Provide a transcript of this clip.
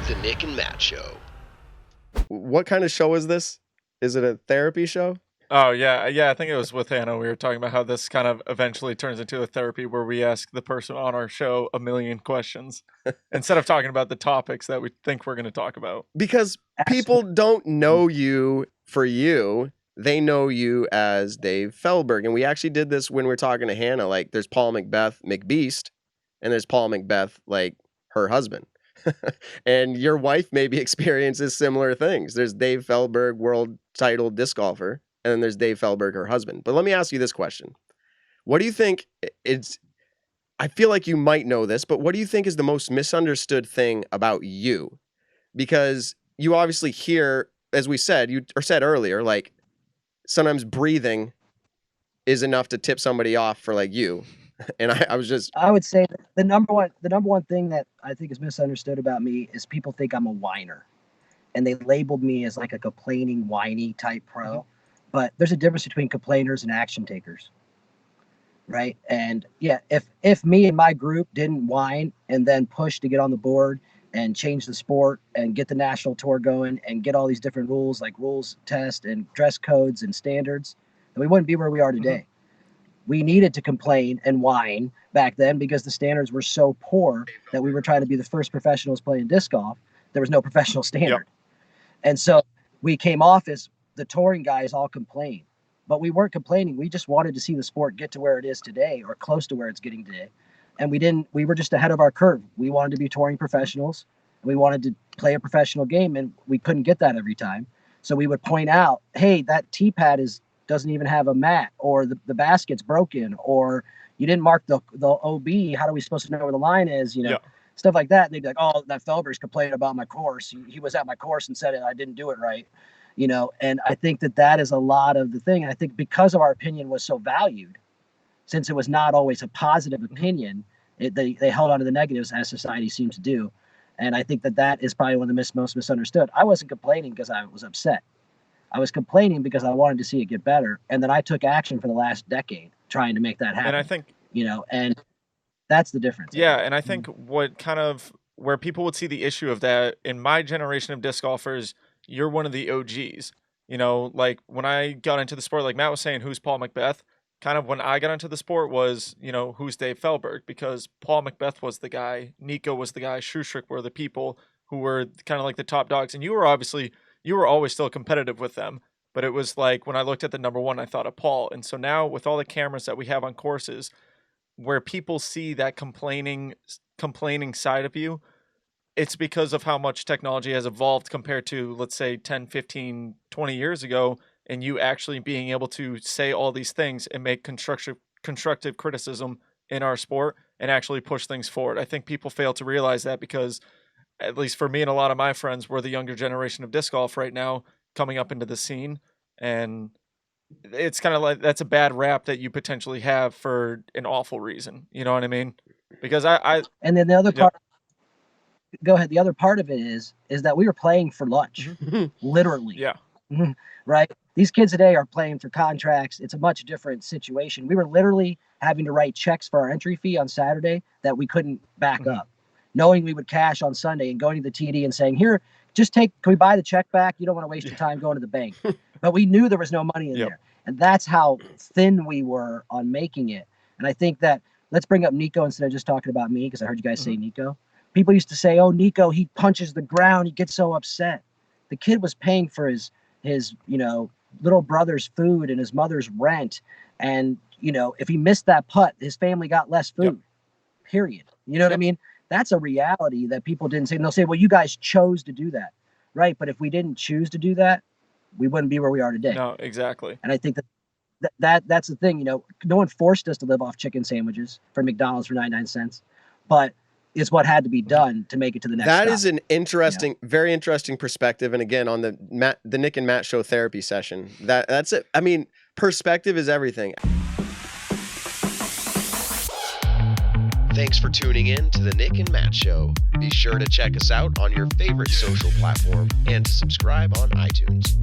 The Nick and Matt Show. What kind of show is this? Is it a therapy show? Oh, yeah. I think it was with Hannah. We were talking about how this kind of eventually turns into a therapy where we ask the person on our show a million questions instead of talking about the topics that we think we're going to talk about. Because people don't know you for you. They know you as Dave Feldberg. And we actually did this when we were talking to Hannah. Like, there's Paul Macbeth, McBeast, and there's Paul Macbeth, like her husband. And your wife maybe experiences similar things. There's Dave Feldberg, world title disc golfer, and then there's Dave Feldberg, her husband. But let me ask you this question. What do you think I feel like you might know this, but what do you think is the most misunderstood thing about you? Because you obviously hear, as we said, said earlier, like sometimes breathing is enough to tip somebody off for like you. And I would say that the number one thing that I think is misunderstood about me is people think I'm a whiner, and they labeled me as like a complaining, whiny type pro. Mm-hmm. But there's a difference between complainers and action takers, right? And yeah, if me and my group didn't whine and then push to get on the board and change the sport and get the national tour going and get all these different rules, like rules test and dress codes and standards, then we wouldn't be where we are today. Mm-hmm. We needed to complain and whine back then because the standards were so poor that we were trying to be the first professionals playing disc golf. There was no professional standard. Yep. And so we came off as the touring guys all complain, but we weren't complaining. We just wanted to see the sport get to where it is today or close to where it's getting today. And we were just ahead of our curve. We wanted to be touring professionals and we wanted to play a professional game, and we couldn't get that every time. So we would point out, hey, that tee pad doesn't even have a mat, or the basket's broken, or you didn't mark the OB. How are we supposed to know where the line is? Stuff like that. And they'd be like, oh, that Feldberg's complaining about my course. He was at my course and said I didn't do it right. And I think that is a lot of the thing. And I think because of our opinion was so valued, since it was not always a positive opinion, they held on to the negatives, as society seems to do. And I think that is probably one of the most misunderstood. I wasn't complaining because I was upset. I was complaining because I wanted to see it get better. And then I took action for the last decade trying to make that happen. And I think, and that's the difference. Yeah. And I think where people would see the issue of that in my generation of disc golfers, you're one of the OGs, like when I got into the sport, like Matt was saying, who's Paul Macbeth? Kind of when I got into the sport was, who's Dave Feldberg? Because Paul Macbeth was the guy, Nico was the guy, Schustrick were the people who were kind of like the top dogs. And you were always still competitive with them, but it was like when I looked at the number one, I thought of Paul. And so now with all the cameras that we have on courses where people see that complaining side of you, it's because of how much technology has evolved compared to, let's say, 10, 15, 20 years ago, and you actually being able to say all these things and make constructive criticism in our sport and actually push things forward. I think people fail to realize that because, at least for me and a lot of my friends, we're the younger generation of disc golf right now coming up into the scene. And it's kind of like, that's a bad rap that you potentially have for an awful reason. You know what I mean? Because and then the other part, go ahead. The other part of it is that we were playing for lunch, literally. Yeah. Right. These kids today are playing for contracts. It's a much different situation. We were literally having to write checks for our entry fee on Saturday that we couldn't back up, knowing we would cash on Sunday and going to the TD and saying, here, can we buy the check back? You don't want to waste your time going to the bank. But we knew there was no money in there. And that's how thin we were on making it. And I think that let's bring up Nico instead of just talking about me, because I heard you guys say Nico. People used to say, oh, Nico, he punches the ground. He gets so upset. The kid was paying for his little brother's food and his mother's rent. And, if he missed that putt, his family got less food, period. You know what I mean? That's a reality that people didn't say. And they'll say, well, you guys chose to do that. Right. But if we didn't choose to do that, we wouldn't be where we are today. No, exactly. And I think that's the thing. No one forced us to live off chicken sandwiches from McDonald's for 99 cents, but it's what had to be done to make it to the next That stop. Is an interesting, very interesting perspective. And again, on the Nick and Matt Show therapy session, that's it. I mean, perspective is everything. Thanks for tuning in to the Nick and Matt Show. Be sure to check us out on your favorite social platform and to subscribe on iTunes.